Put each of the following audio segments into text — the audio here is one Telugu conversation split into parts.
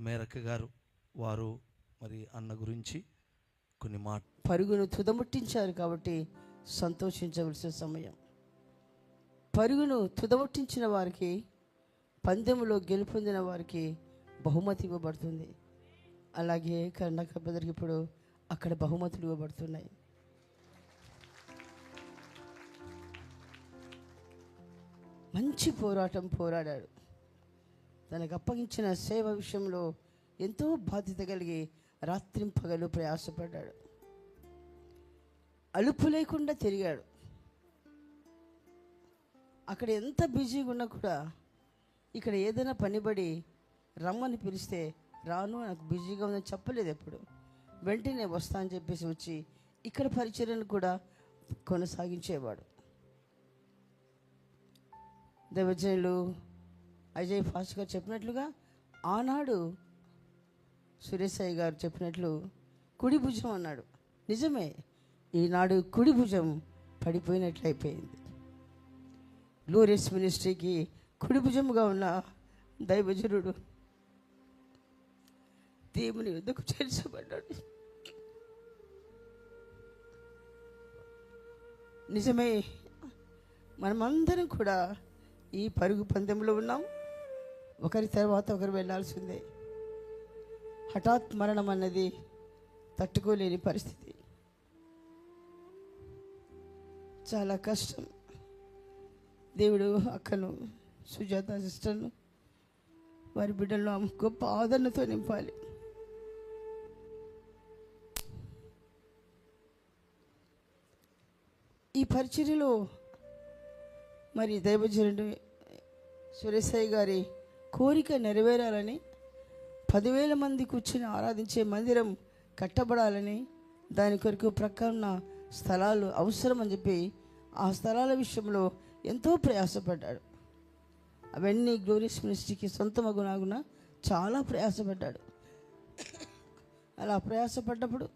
మేరక్క గారు వారు మరి అన్న గురించి కొన్ని మాట. పరుగును తుదముట్టించారు కాబట్టి సంతోషించవలసిన సమయం. పరుగును తుదముట్టించిన వారికి, పందెములో గెలుపొందిన వారికి బహుమతి ఇవ్వబడుతుంది. అలాగే కర్ణాక బ్రదర్కి ఇప్పుడు అక్కడ బహుమతులు ఇవ్వబడుతున్నాయి. మంచి పోరాటం పోరాడాడు. తనకు అప్పగించిన సేవ విషయంలో ఎంతో బాధ్యత కలిగి రాత్రింపగలు ప్రయాసపడ్డాడు. అలుపు లేకుండా తిరిగాడు. అక్కడ ఎంత బిజీగా ఉన్నా కూడా ఇక్కడ ఏదైనా పనిబడి రమ్మని పిలిస్తే రాను, నాకు బిజీగా ఉందని చెప్పలేదు. ఎప్పుడు వెంటనే వస్తా అని చెప్పేసి వచ్చి ఇక్కడ పరిచర్యను కూడా కొనసాగించేవాడు. దైవజనులు అజయ్ ఫాస్ట్ గారు చెప్పినట్లుగా ఆనాడు సురేశయ్య గారు చెప్పినట్లు కుడి భుజం అన్నాడు. నిజమే, ఈనాడు కుడి భుజం పడిపోయినట్లయిపోయింది. గ్లోరియస్ మినిస్ట్రీకి కుడి భుజముగా ఉన్న దైవజనుడు దేవుని యుద్ధకు చేర్చబడ్డాడు. నిజమే, మనమందరం కూడా ఈ పరుగు పందెంలో ఉన్నాం. ఒకరి తర్వాత ఒకరు వెళ్ళాల్సిందే. హఠాత్ మరణం అన్నది తట్టుకోలేని పరిస్థితి, చాలా కష్టం. దేవుడు అక్కను, సుజాత సిస్టర్ను, వారి బిడ్డలను గొప్ప ఆదరణతో నింపాలి. ఈ పరిచర్యలో మరి దైవజనుడు సురేశయ్య గారి కోరిక నెరవేరాలని, 10,000 మంది కూర్చుని ఆరాధించే మందిరం కట్టబడాలని, దాని కొరకు ప్రక్కన స్థలాలు అవసరం అని చెప్పి ఆ స్థలాల విషయంలో ఎంతో ప్రయాసపడ్డాడు. అవన్నీ గ్లోరియస్ మినిస్ట్రీకి సొంతమగునాగున చాలా ప్రయాసపడ్డాడు. అలా ప్రయాసపడ్డప్పుడు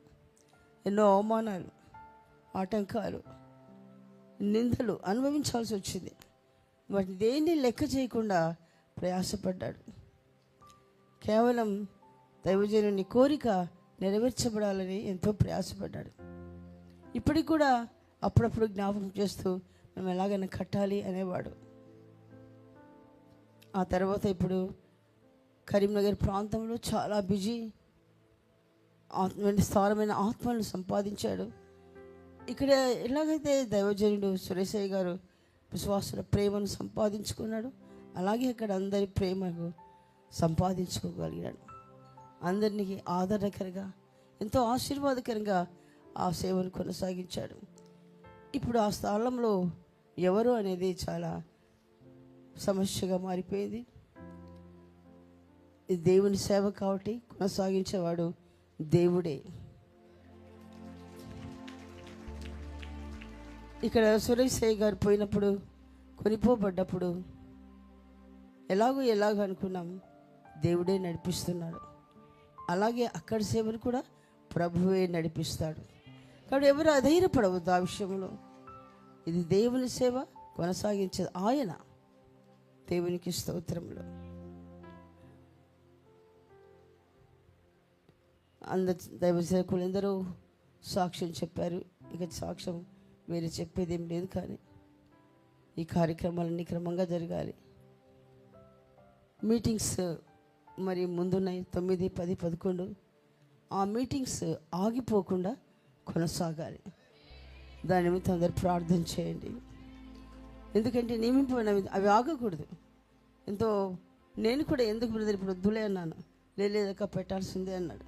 ఎన్నో అవమానాలు, ఆటంకాలు, నిందలు అనుభవించాల్సి వచ్చింది. వాటిని దేన్ని లెక్క చేయకుండా ప్రయాసపడ్డాడు. కేవలం దైవజనుని కోరిక నెరవేర్చబడాలని ఎంతో ప్రయాసపడ్డాడు. ఇప్పటికి కూడా అప్పుడప్పుడు జ్ఞాపకం చేస్తూ మేము ఎలాగైనా కట్టాలి అనేవాడు. ఆ తర్వాత ఇప్పుడు కరీంనగర్ ప్రాంతంలో చాలా బిజీ, స్థారమైన ఆత్మలను సంపాదించాడు. ఇక్కడ ఎలాగైతే దైవజనుడు సురేశయ్య గారు విశ్వాసుల ప్రేమను సంపాదించుకున్నాడు, అలాగే అక్కడ అందరి ప్రేమను సంపాదించుకోగలిగాడు. అందరినీ ఆదరణకరంగా, ఎంతో ఆశీర్వాదకరంగా ఆ సేవను కొనసాగించాడు. ఇప్పుడు ఆ స్థలంలో ఎవరు అనేది చాలా సమస్యగా మారిపోయింది. ఇది దేవుని సేవ కాబట్టి కొనసాగించేవాడు దేవుడే. ఇక్కడ సురేశయ్య గారు పోయినప్పుడు, కొనిపోబడ్డప్పుడు ఎలాగో అనుకున్నాం, దేవుడే నడిపిస్తున్నాడు. అలాగే అక్కడి సేవను కూడా ప్రభువే నడిపిస్తాడు. కాబట్టి ఎవరు అధైర్యపడవద్దు ఆ విషయంలో. ఇది దేవుని సేవ, కొనసాగించేది ఆయన. దేవునికి స్తోత్రములు. అందరు దైవ సేవకులు ఎందరో సాక్ష్యం చెప్పారు. ఇక సాక్ష్యం వేరే చెప్పేది ఏం లేదు. కానీ ఈ కార్యక్రమాలన్నీ క్రమంగా జరగాలి. మీటింగ్స్ మరి ముందున్నాయి 9, 10, 11. ఆ మీటింగ్స్ ఆగిపోకుండా కొనసాగాలి. దాని నిమిత్తం అందరు ప్రార్థన చేయండి. ఎందుకంటే నియమింపబడిన అవి ఆగకూడదు. ఎంతో నేను కూడా ఎందుకు బ్రదర్ ఇప్పుడు వద్దులే అన్నాను. లేదక్క పెట్టాల్సిందే అన్నాడు.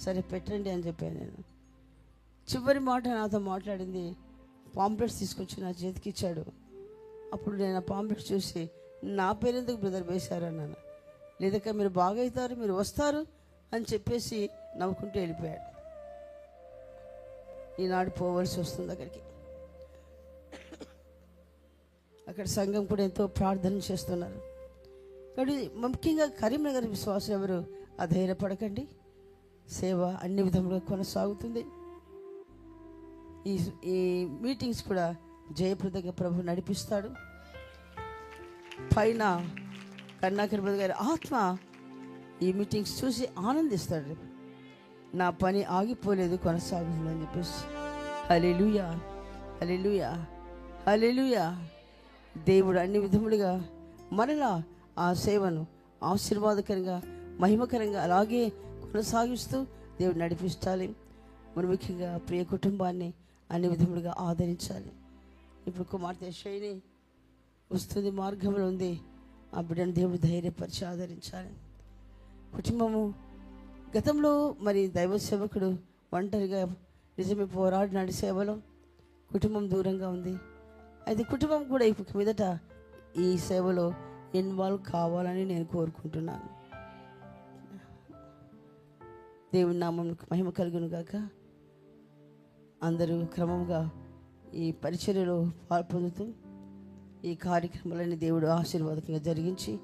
సరే పెట్టండి అని చెప్పాను. నేను చివరి మాట నాతో మాట్లాడింది, పాంప్లెట్స్ తీసుకొచ్చి నా చేతికి ఇచ్చాడు. అప్పుడు నేను ఆ పాంప్లెట్స్ చూసి నా పేరు ఎందుకు బ్రదర్ వేశారన్నాను. లేదక్క మీరు బాగా అవుతారు, మీరు వస్తారు అని చెప్పేసి నవ్వుకుంటూ వెళ్ళిపోయాడు. ఈనాడు పోవలసి వస్తుంది అక్కడికి. అక్కడ సంఘం కూడా ఎంతో ప్రార్థన చేస్తున్నారు. కాబట్టి ముఖ్యంగా కరీంనగర్ విశ్వాసం ఎవరు అధైర్యపడకండి. సేవ అన్ని విధములుగా కొనసాగుతుంది. ఈ మీటింగ్స్ కూడా జయప్రదంగా ప్రభు నడిపిస్తాడు. పైన కర్ణాకర్ గారి ఆత్మ ఈ మీటింగ్స్ చూసి ఆనందిస్తాడు. రేపు నా పని ఆగిపోలేదు, కొనసాగుతుందని చెప్పేసి. హల్లెలూయా, హల్లెలూయా, హల్లెలూయా. దేవుడు అన్ని విధములుగా మరలా ఆ సేవను ఆశీర్వాదకరంగా, మహిమకరంగా అలాగే కొనసాగిస్తూ దేవుడు నడిపిస్తాలి. మనం ముఖ్యంగా ప్రియ కుటుంబాన్ని అన్ని విధములుగా ఆదరించాలి. ఇప్పుడు కుమార్తె శైని వస్తుంది, మార్గంలో ఉంది. ఆ బిడ్డను దేవుడు ధైర్యపరిచి ఆదరించాలి. కుటుంబము గతంలో మరి దైవ సేవకుడు ఒంటరిగా నిజమే పోరాడినాడు సేవలో. కుటుంబం దూరంగా ఉంది. అయితే కుటుంబం కూడా ఇక మీదట ఈ సేవలో ఇన్వాల్వ్ కావాలని నేను కోరుకుంటున్నాను. దేవుని నామమునకు మహిమ కలుగును గాక. అందరూ క్రమంగా ఈ పరిచర్యలో పాల్పొందుతూ ఈ కార్యక్రమాలని దేవుడు ఆశీర్వాదకంగా జరిగించి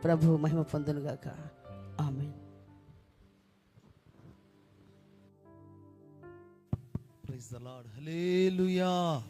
ప్రభువు మహిమ పొందును గాక. Amen. Praise the Lord. Hallelujah.